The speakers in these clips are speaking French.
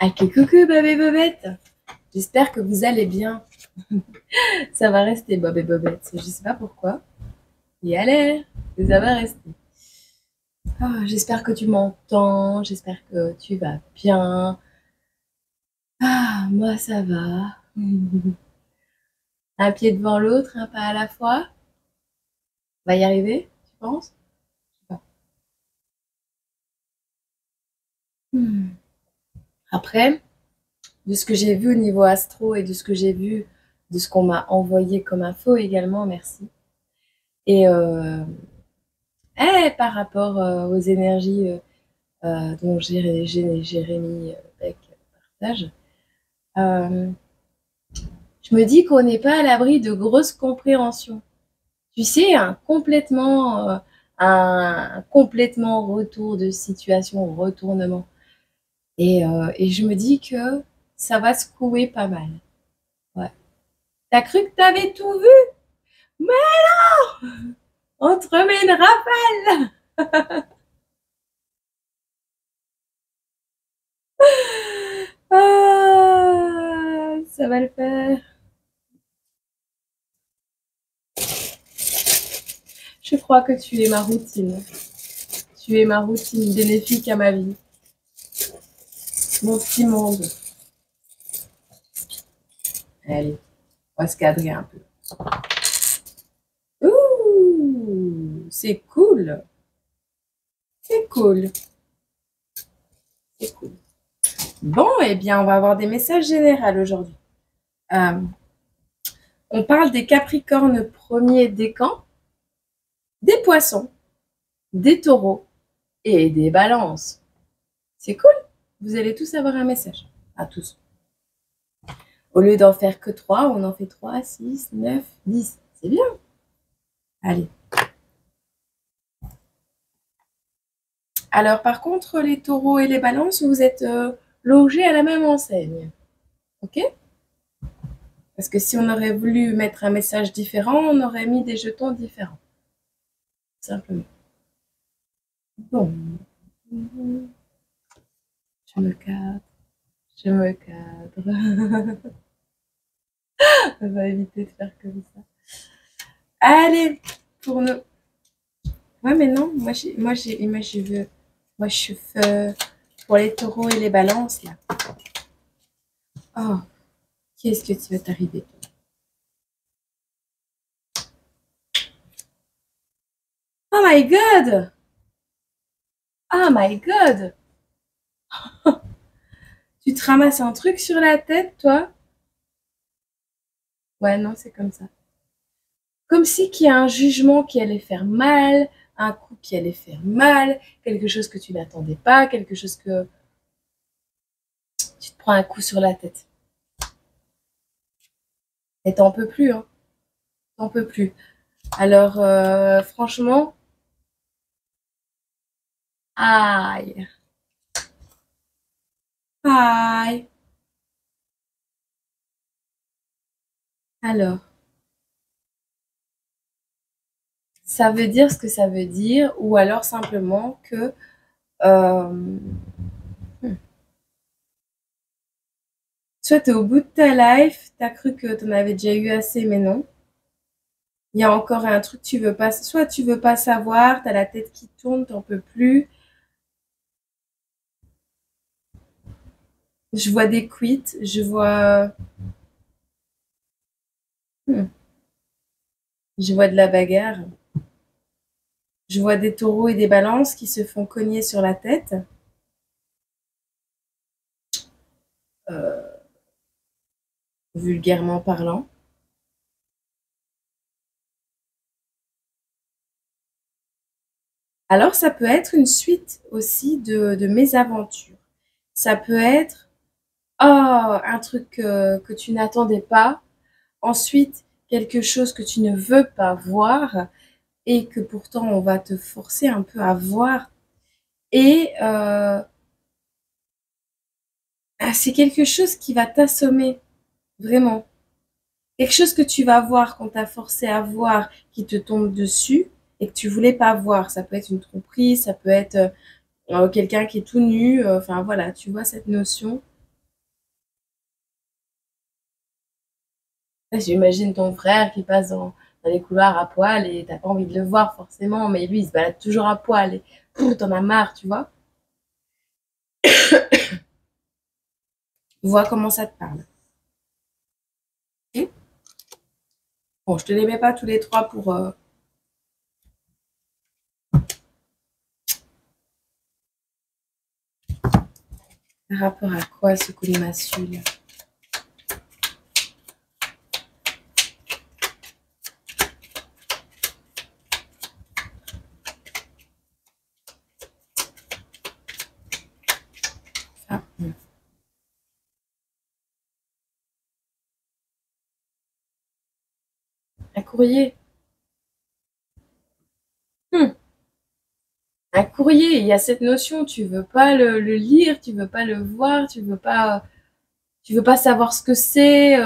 Ah, coucou, Bob et Bobette. J'espère que vous allez bien. Ça va rester Bob et Bobette. Je sais pas pourquoi. Et allez, ça va rester. Ah, j'espère que tu m'entends. J'espère que tu vas bien. Ah, moi, ça va. Un pied devant l'autre, un pas à la fois. On va y arriver, tu penses? Hmm. Après, de ce que j'ai vu au niveau astro et de ce que j'ai vu, de ce qu'on m'a envoyé comme info également, merci. Et par rapport aux énergies dont Jérémy Beck partage, euh, je me dis qu'on n'est pas à l'abri de grosses compréhensions. Tu sais, un complètement retour de situation, retournement. Et je me dis que ça va secouer pas mal. Ouais. T'as cru que t'avais tout vu? Mais on te remet une rafale. Ah, ça va le faire. Je crois que tu es ma routine. Tu es ma routine bénéfique à ma vie. Mon petit monde. Allez, on va se cadrer un peu. Ouh, c'est cool. C'est cool. C'est cool. Bon, eh bien, on va avoir des messages généraux aujourd'hui. Euh, on parle des Capricornes premiers décans, des Poissons, des Taureaux et des Balances. C'est cool. Vous allez tous avoir un message. À tous. Au lieu d'en faire que 3, on en fait 3, 6, 9, 10. C'est bien. Allez. Alors, par contre, les taureaux et les balances, vous êtes logés à la même enseigne. OK? Parce que si on aurait voulu mettre un message différent, on aurait mis des jetons différents. Simplement. Bon. Je me cadre. Je me cadre. On va éviter de faire comme ça. Allez, pour nous. Ouais, mais non, moi, je veux pour les taureaux et les balances, là. Oh, qu'est-ce que tu vas t'arriver? Oh my God! Oh my God! Tu te ramasses un truc sur la tête, toi? Ouais, non, c'est comme ça. Comme si qu'il y a un jugement qui allait faire mal, un coup qui allait faire mal, quelque chose que tu n'attendais pas, quelque chose que tu te prends un coup sur la tête. Et t'en peux plus, hein. T'en peux plus. Alors, franchement, aïe, aïe. Alors, ça veut dire ce que ça veut dire, ou alors simplement que euh, soit tu es au bout de ta life, tu as cru que tu en avais déjà eu assez, mais non. Il y a encore un truc que tu veux pas, soit tu veux pas savoir, tu as la tête qui tourne, t'en peux plus. Je vois des quits, hmm, je vois de la bagarre. Je vois des taureaux et des balances qui se font cogner sur la tête. euh, Vulgairement parlant. Alors, ça peut être une suite aussi de mésaventures. Ça peut être un truc que tu n'attendais pas. Ensuite, quelque chose que tu ne veux pas voir et que pourtant on va te forcer un peu à voir. Et c'est quelque chose qui va t'assommer, vraiment. Quelque chose que tu vas voir qu'on t'a forcé à voir, qui te tombe dessus et que tu voulais pas voir. Ça peut être une tromperie, ça peut être quelqu'un qui est tout nu. Enfin voilà, tu vois cette notion. J'imagine ton frère qui passe dans les couloirs à poil et t'as pas envie de le voir forcément, mais lui, il se balade toujours à poil et t'en as marre, tu vois. Vois comment ça te parle. Ok. Bon, je te les mets pas tous les trois pour... Par rapport à quoi ce coup de massue là? Ah, un courrier. Hmm. Un courrier, il y a cette notion, tu veux pas le lire, tu veux pas le voir, tu veux pas savoir ce que c'est.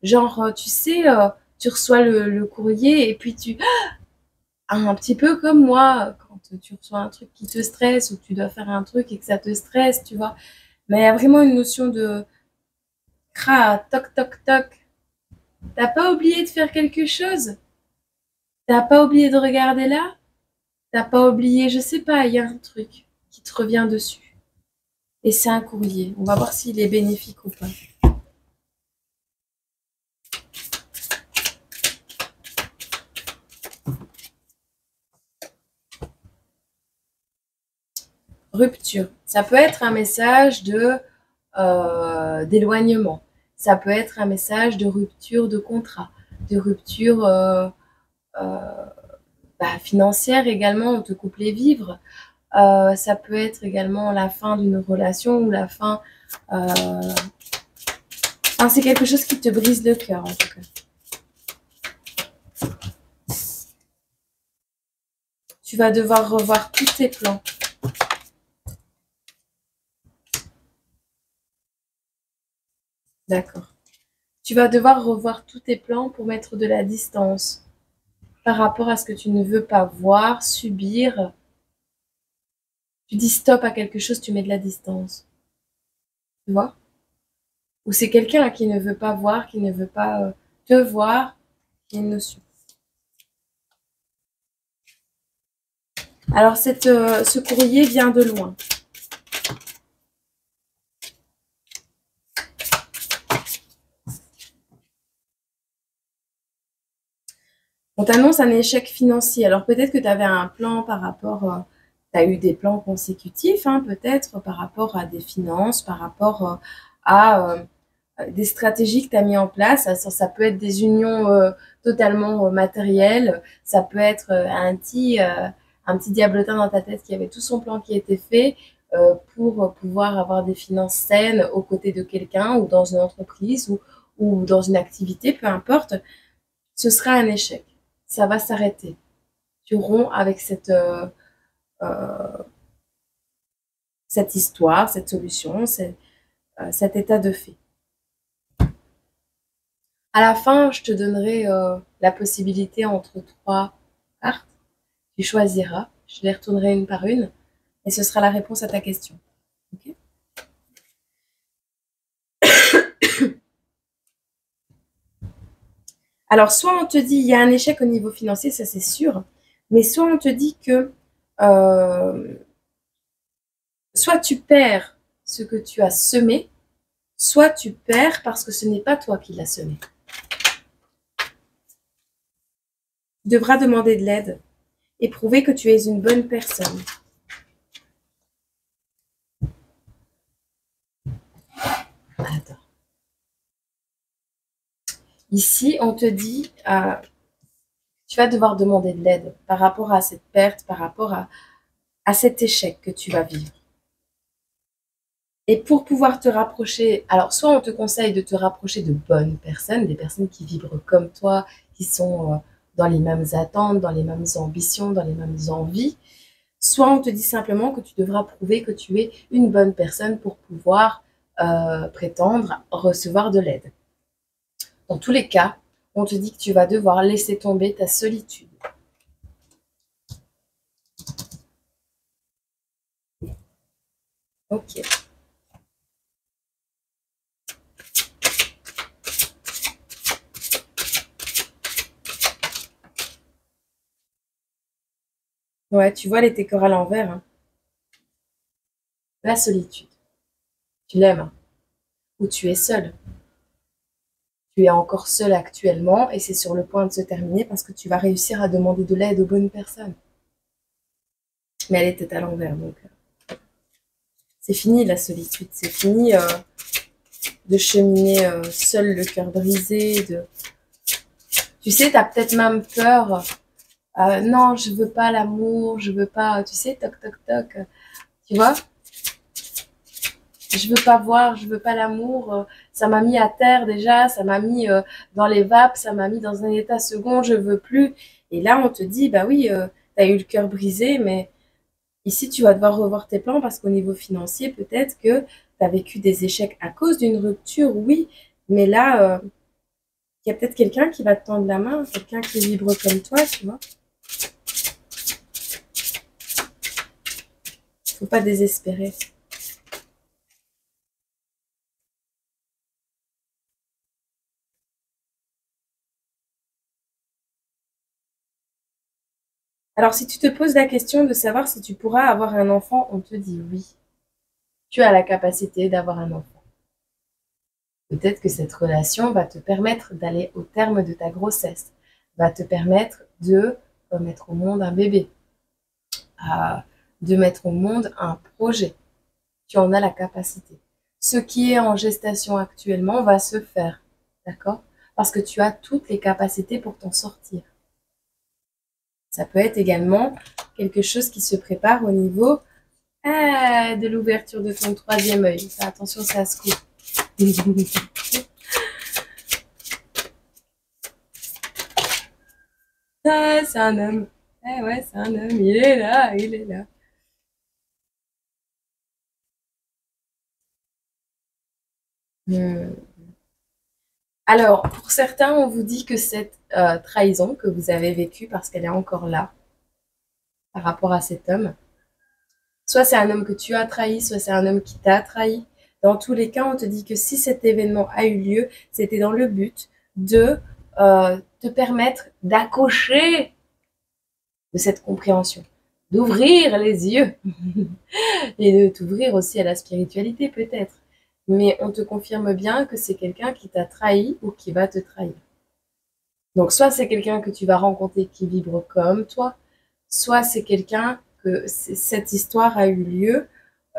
Genre, tu sais, tu reçois le courrier et puis tu... Un petit peu comme moi, quand tu reçois un truc qui te stresse ou que tu dois faire un truc et que ça te stresse, tu vois. Mais il y a vraiment une notion de... Cra, toc, toc, toc. T'as pas oublié de faire quelque chose? T'as pas oublié de regarder là? T'as pas oublié, je sais pas, il y a un truc qui te revient dessus. Et c'est un courrier. On va voir s'il est bénéfique ou pas. Rupture. Ça peut être un message d'éloignement. Ça peut être un message de rupture de contrat, de rupture financière également. On te coupe les vivres. Ça peut être également la fin d'une relation ou la fin. Enfin, c'est quelque chose qui te brise le cœur en tout cas. Tu vas devoir revoir tous tes plans. D'accord. Tu vas devoir revoir tous tes plans pour mettre de la distance par rapport à ce que tu ne veux pas voir, subir. Tu dis stop à quelque chose, tu mets de la distance. Tu vois? Ou c'est quelqu'un qui ne veut pas voir, qui ne veut pas te voir, qui a une notion. Alors, ce courrier vient de loin. On t'annonce un échec financier. Alors, peut-être que tu avais un plan par rapport... tu as eu des plans consécutifs, hein, peut-être, par rapport à des finances, par rapport à des stratégies que tu as mis en place. Ça peut être des unions totalement matérielles. Ça peut être un petit diablotin dans ta tête qui avait tout son plan qui était fait pour pouvoir avoir des finances saines aux côtés de quelqu'un ou dans une entreprise ou dans une activité, peu importe. Ce sera un échec. Ça va s'arrêter. Tu romps avec cette histoire, cette solution, cet état de fait. À la fin, je te donnerai la possibilité entre trois cartes. Tu choisiras. Je les retournerai une par une. Et ce sera la réponse à ta question. Okay. Alors, soit on te dit il y a un échec au niveau financier, ça c'est sûr. Mais soit on te dit que soit tu perds ce que tu as semé, soit tu perds parce que ce n'est pas toi qui l'as semé. Tu devras demander de l'aide et prouver que tu es une bonne personne. Attends. Ici, on te dit, tu vas devoir demander de l'aide par rapport à cette perte, par rapport à cet échec que tu vas vivre. Et pour pouvoir te rapprocher, alors soit on te conseille de te rapprocher de bonnes personnes, des personnes qui vibrent comme toi, qui sont dans les mêmes attentes, dans les mêmes ambitions, dans les mêmes envies, soit on te dit simplement que tu devras prouver que tu es une bonne personne pour pouvoir prétendre recevoir de l'aide. Dans tous les cas, on te dit que tu vas devoir laisser tomber ta solitude. Ok. Ouais, tu vois les décors à l'envers, hein. La solitude. Tu l'aimes, hein. Ou tu es seul. Tu es encore seul actuellement et c'est sur le point de se terminer parce que tu vas réussir à demander de l'aide aux bonnes personnes. Mais elle était à l'envers, donc c'est fini la solitude. C'est fini de cheminer seul, le cœur brisé. Tu sais, t'as peut-être même peur. Non, je veux pas l'amour, je veux pas, tu sais, toc toc toc. Tu vois, je veux pas voir, je veux pas l'amour. Ça m'a mis à terre déjà, ça m'a mis dans les vapes, ça m'a mis dans un état second, je veux plus. Et là, on te dit, bah oui, t'as eu le cœur brisé, mais ici, tu vas devoir revoir tes plans parce qu'au niveau financier, peut-être que t'as vécu des échecs à cause d'une rupture, oui. Mais là, il y a peut-être quelqu'un qui va te tendre la main, quelqu'un qui vibre comme toi, tu vois. Faut pas désespérer. Alors, si tu te poses la question de savoir si tu pourras avoir un enfant, on te dit oui. Tu as la capacité d'avoir un enfant. Peut-être que cette relation va te permettre d'aller au terme de ta grossesse, va te permettre de mettre au monde un bébé, de mettre au monde un projet. Tu en as la capacité. Ce qui est en gestation actuellement va se faire, d'accord? Parce que tu as toutes les capacités pour t'en sortir. Ça peut être également quelque chose qui se prépare au niveau de l'ouverture de ton troisième œil. Attention, ça se coupe. Ah, c'est un homme. Eh ouais, c'est un homme. Il est là, il est là. Hmm. Alors, pour certains, on vous dit que cette trahison que vous avez vécue, parce qu'elle est encore là, par rapport à cet homme, soit c'est un homme que tu as trahi, soit c'est un homme qui t'a trahi. Dans tous les cas, on te dit que si cet événement a eu lieu, c'était dans le but de te permettre d'accoucher de cette compréhension, d'ouvrir les yeux et de t'ouvrir aussi à la spiritualité peut-être. Mais on te confirme bien que c'est quelqu'un qui t'a trahi ou qui va te trahir. Donc soit c'est quelqu'un que tu vas rencontrer qui vibre comme toi, soit c'est quelqu'un que cette histoire a eu lieu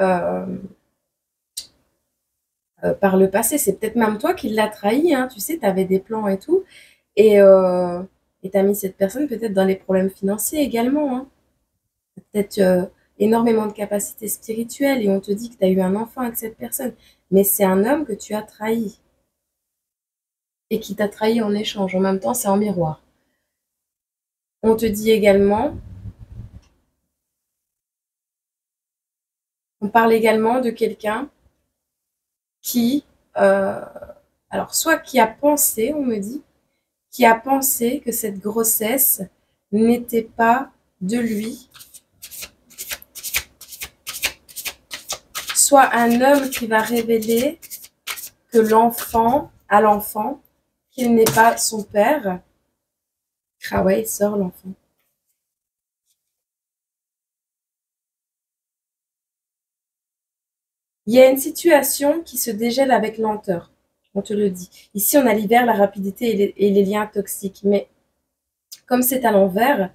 euh, par le passé. C'est peut-être même toi qui l'as trahi, hein, tu sais, tu avais des plans et tout, et tu as mis cette personne peut-être dans les problèmes financiers également, hein. Peut-être énormément de capacités spirituelles et on te dit que tu as eu un enfant avec cette personne, mais c'est un homme que tu as trahi et qui t'a trahi en échange. En même temps, c'est en miroir. On te dit également, on parle également de quelqu'un qui, euh, alors soit qui a pensé, on me dit, qui a pensé que cette grossesse n'était pas de lui, soit un homme qui va révéler que l'enfant, à l'enfant, qu'il n'est pas son père. Ah ouais, il sort l'enfant. Il y a une situation qui se dégèle avec lenteur. On te le dit. Ici, on a l'hiver, la rapidité et les liens toxiques. Mais comme c'est à l'envers,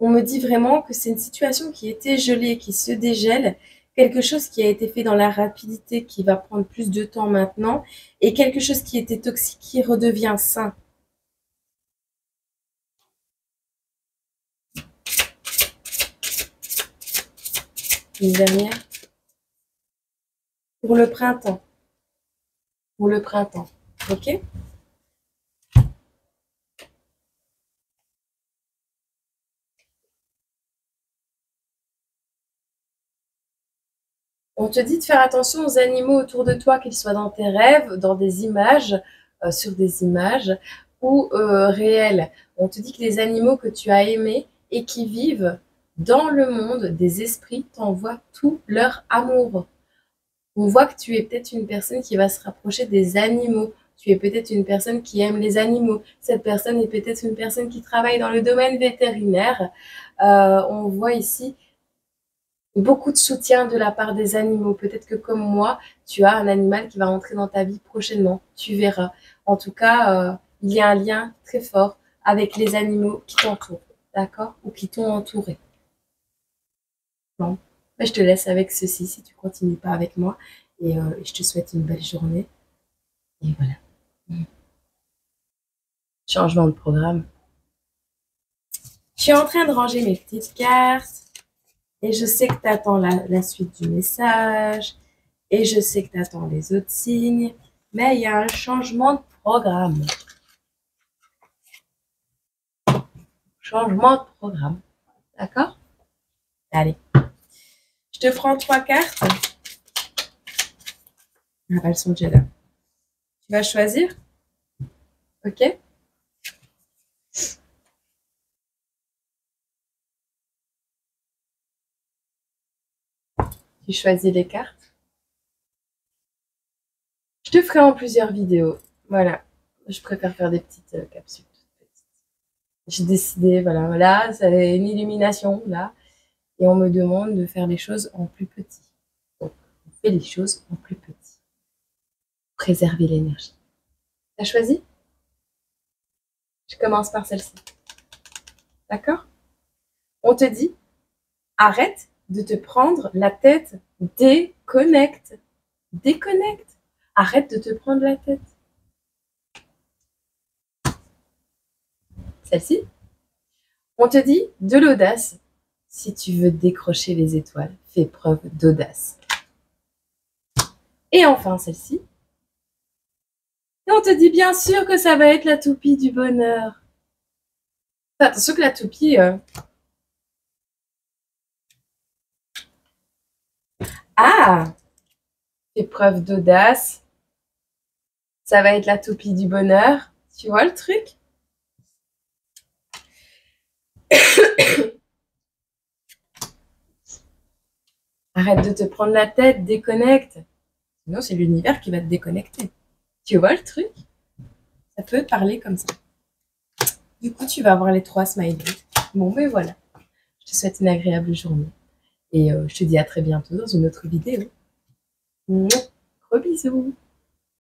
on me dit vraiment que c'est une situation qui était gelée, qui se dégèle, quelque chose qui a été fait dans la rapidité, qui va prendre plus de temps maintenant, et quelque chose qui était toxique, qui redevient sain. Une dernière. Pour le printemps. Pour le printemps. Ok? On te dit de faire attention aux animaux autour de toi, qu'ils soient dans tes rêves, dans des images, sur des images ou réels. On te dit que les animaux que tu as aimés et qui vivent dans le monde des esprits t'envoient tout leur amour. On voit que tu es peut-être une personne qui va se rapprocher des animaux tu es peut-être une personne qui aime les animaux. Cette personne est peut-être une personne qui travaille dans le domaine vétérinaire. On voit ici beaucoup de soutien de la part des animaux. Peut-être que comme moi, tu as un animal qui va entrer dans ta vie prochainement. Tu verras. En tout cas, il y a un lien très fort avec les animaux qui t'entourent. D'accord? Ou qui t'ont entouré. Bon. Je te laisse avec ceci si tu continues pas avec moi. Et je te souhaite une belle journée. Et voilà. Changement de programme. Je suis en train de ranger mes petites cartes. Et je sais que tu attends la suite du message. Et je sais que tu attends les autres signes. Mais il y a un changement de programme. Changement de programme. D'accord? Allez. Je te prends 3 cartes. Ah, elles sont déjà là. Tu vas choisir? Ok? Tu choisis les cartes. Je te ferai en plusieurs vidéos. Voilà. Je préfère faire des petites capsules. J'ai décidé, voilà, c'est une illumination là. Et on me demande de faire les choses en plus petit. Donc, on fait les choses en plus petit. Préserver l'énergie. T'as choisi? Je commence par celle-ci. D'accord? On te dit, arrête de te prendre la tête, déconnecte. Déconnecte. Arrête de te prendre la tête. Celle-ci. On te dit de l'audace. Si tu veux décrocher les étoiles, fais preuve d'audace. Et enfin celle-ci. Et on te dit bien sûr que ça va être la toupie du bonheur. Attention que la toupie... Ah! Fais preuve d'audace. Ça va être la toupie du bonheur. Tu vois le truc? Arrête de te prendre la tête, déconnecte. Sinon, c'est l'univers qui va te déconnecter. Tu vois le truc? Ça peut parler comme ça. Du coup, tu vas avoir les 3 smileys. Bon, ben voilà. Je te souhaite une agréable journée. Et je te dis à très bientôt dans une autre vidéo. Gros bisous.